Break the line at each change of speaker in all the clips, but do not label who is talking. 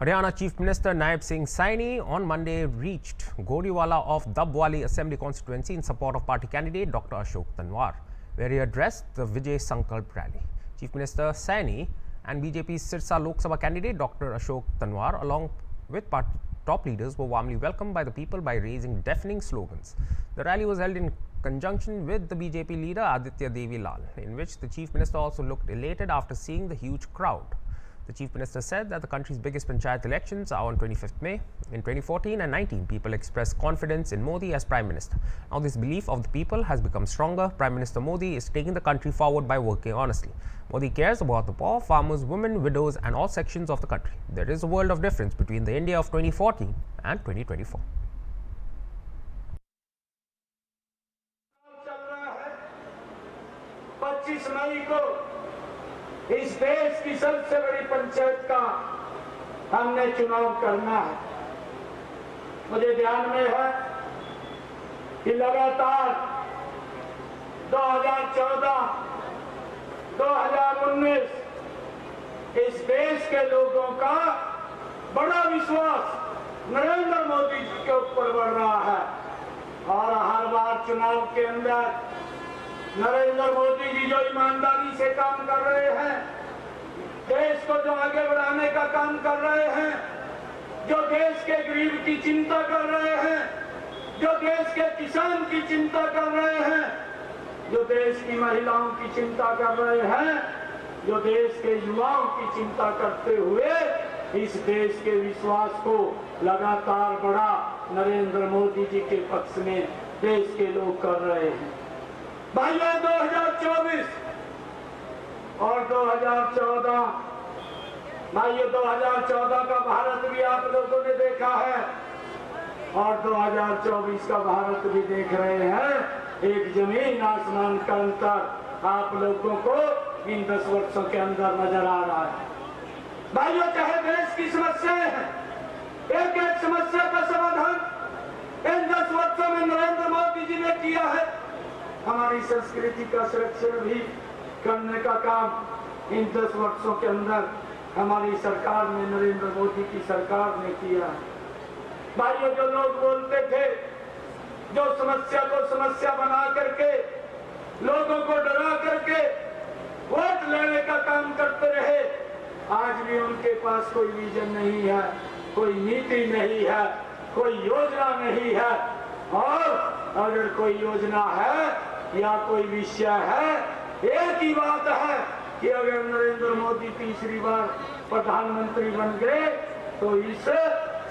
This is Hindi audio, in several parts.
Haryana Chief Minister Naib Singh Saini on Monday reached Goriwala of Dabwali Assembly constituency in support of party candidate Dr. Ashok Tanwar, where he addressed the Vijay Sankalp rally. Chief Minister Saini and BJP's Sirsa Lok Sabha candidate Dr. Ashok Tanwar, along with top leaders, were warmly welcomed by the people by raising deafening slogans. The rally was held in conjunction with the BJP leader Aditya Devi Lal, in which the Chief Minister also looked elated after seeing the huge crowd. The Chief Minister said that the country's biggest panchayat elections are on 25th May. In 2014 and 19, people expressed confidence in Modi as Prime Minister. Now this belief of the people has become stronger. Prime Minister Modi is taking the country forward by working honestly. Modi cares about the poor, farmers, women, widows and all sections of the country. There is a world of difference between the India of 2014 and 2024.
इस देश की सबसे बड़ी पंचायत का हमने चुनाव करना है। मुझे ध्यान में है कि लगातार 2014, 2019 इस देश के लोगों का बड़ा विश्वास नरेंद्र मोदी जी के ऊपर बढ़ रहा है और हर बार चुनाव के अंदर नरेंद्र मोदी जी जो ईमानदारी से काम कर रहे हैं, देश को जो आगे बढ़ाने का काम कर रहे हैं, जो देश के गरीब की चिंता कर रहे हैं, जो देश के किसान की चिंता कर रहे हैं, जो देश की महिलाओं की चिंता कर रहे हैं, जो देश के युवाओं की चिंता करते हुए इस देश के विश्वास को लगातार बढ़ा नरेंद्र मोदी जी के पक्ष में देश के लोग कर रहे हैं। भाइयों, 2024 और 2014, भाइयों 2014 का भारत भी आप लोगों ने देखा है और 2024 का भारत भी देख रहे हैं। एक जमीन आसमान का अंतर आप लोगों को इन 10 वर्षों के अंदर नजर आ रहा है। भाइयों, चाहे देश की समस्याएं हैं, एक एक समस्या का समाधान इन 10 वर्षों में नरेंद्र मोदी जी ने किया है। हमारी संस्कृति का संरक्षण भी करने का काम इन 10 वर्षों के अंदर हमारी सरकार ने, नरेंद्र मोदी की सरकार ने किया है। भाइयों, जो लोग बोलते थे, जो समस्या को समस्या बना करके, लोगों को डरा करके वोट लेने का काम करते रहे, आज भी उनके पास कोई विजन नहीं है, कोई नीति नहीं है, कोई योजना नहीं है। और अगर कोई योजना है या कोई विषय है, एक ही बात है कि अगर नरेंद्र मोदी तीसरी बार प्रधानमंत्री बन गए तो इस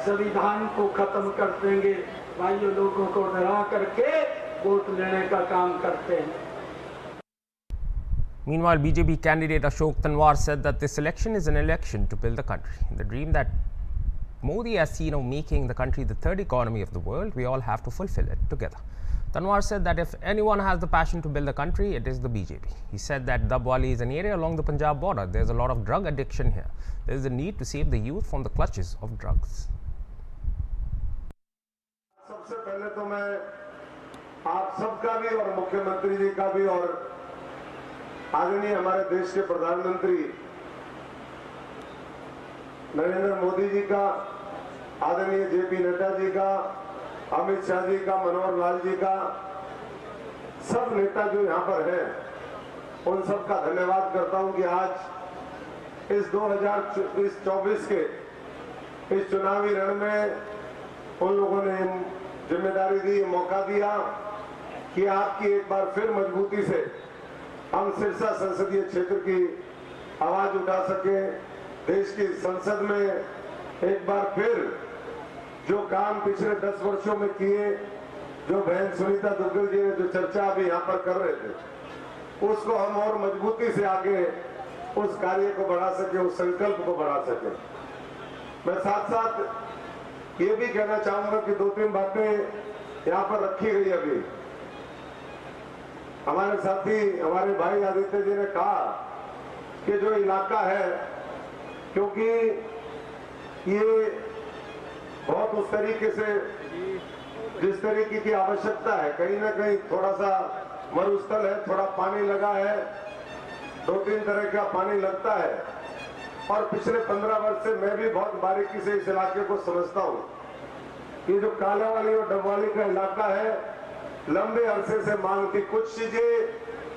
संविधान को खत्म कर देंगे। भाइयों, लोगों को डरा करके वोट लेने का काम करते हैं।
Meanwhile, BJP candidate Ashok Tanwar said that this election is an election to build the country. The dream that Modi has seen of making the country the third economy of the world, we all have to fulfill it together. Tanwar said that if anyone has the passion to build the country, it is the BJP. He said that Dabwali is an area along the Punjab border. There's a lot of drug addiction here. There is a need to save the youth from the clutches of drugs.
सबसे पहले तो मैं आप सबका भी और मुख्यमंत्री जी का भी और आदरणीय हमारे देश के प्रधानमंत्री नरेंद्र मोदी जी का, आदरणीय जेपी नड्डा जी का, अमित शाह जी का, मनोहर लाल जी का, सब नेता जो यहाँ पर हैं, उन सब का धन्यवाद करता हूं कि आज इस 2024 के इस चुनावी रण में उन लोगों ने जिम्मेदारी दी, मौका दिया कि आपकी एक बार फिर मजबूती से हम सिरसा संसदीय क्षेत्र की आवाज उठा सके। देश की संसद में एक बार फिर जो काम पिछले 10 वर्षों में किए, जो बहन सुनीता दुग्गल जी ने जो चर्चा अभी यहाँ पर कर रहे थे, उसको हम और मजबूती से आगे उस कार्य को बढ़ा सके, उस संकल्प को बढ़ा सके। मैं साथ साथ ये भी कहना चाहूंगा कि 2-3 बातें यहाँ पर रखी गई। अभी हमारे साथी, हमारे भाई आदित्य जी ने कहा कि जो इलाका है, क्योंकि ये बहुत उस तरीके से जिस तरीके की आवश्यकता है, कहीं ना कहीं थोड़ा सा मरुस्थल है, थोड़ा पानी लगा है, 2-3 तरह का पानी लगता है। और पिछले 15 वर्ष से मैं भी बहुत बारीकी से इस इलाके को समझता हूँ। ये जो कालावाली और डबवाली का इलाका है, लंबे अरसे से मांग थी। कुछ चीजें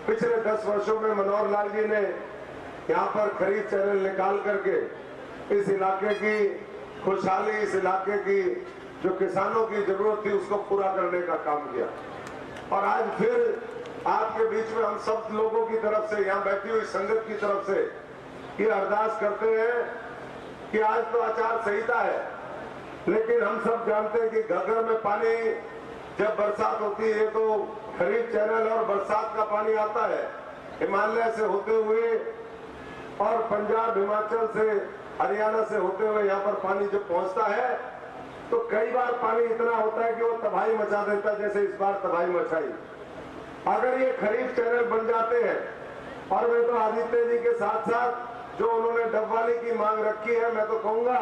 पिछले 10 वर्षों में मनोहर लाल जी ने यहाँ पर खरीद चैनल निकाल करके इस इलाके की खुशहाली, इस इलाके की जो किसानों की जरूरत थी उसको पूरा करने का काम किया। और आज फिर आपके बीच में हम सब लोगों की तरफ से, यहाँ बैठी हुई संगत की तरफ से ये अरदास करते हैं कि आज तो आचार संहिता है, लेकिन हम सब जानते हैं कि घग्गर में पानी जब बरसात होती है तो खरीफ चैनल और बरसात का पानी आता है हिमालय से होते हुए और पंजाब, हिमाचल से, हरियाणा से होते हुए यहाँ पर पानी जब पहुंचता है तो कई बार पानी इतना होता है कि वो तबाही मचा देता है, जैसे इस बार तबाही मचाई। अगर ये खरीफ चैनल बन जाते हैं, और मैं तो आदित्य जी के साथ साथ जो उन्होंने डबवाली की मांग रखी है, मैं तो कहूंगा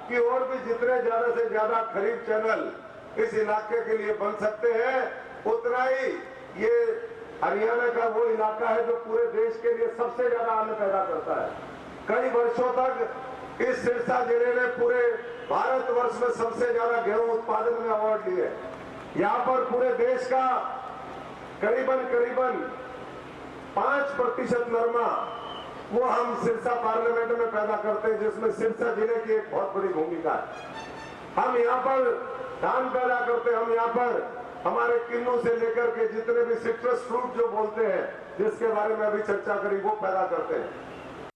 कि और भी जितने ज्यादा से ज्यादा खरीफ चैनल इस इलाके के लिए बन सकते हैं, उतना ही ये हरियाणा का वो इलाका है जो पूरे देश के लिए सबसे ज्यादा अन्न पैदा करता है। कई वर्षों तक इस सिरसा जिले ने पूरे भारतवर्ष में सबसे ज्यादा गेहूं उत्पादन में अवार्ड लिए। यहाँ पर पूरे देश का करीबन 5% नरमा वो हम सिरसा पार्लियामेंट में पैदा करते हैं, जिसमें सिरसा जिले की एक बहुत बड़ी भूमिका है। हम यहाँ पर धान पैदा करते हैं, हम यहाँ पर हमारे किन्नू से लेकर के जितने भी सिट्रस फ्रूट जो बोलते हैं, जिसके बारे में अभी चर्चा करी, वो पैदा करते हैं।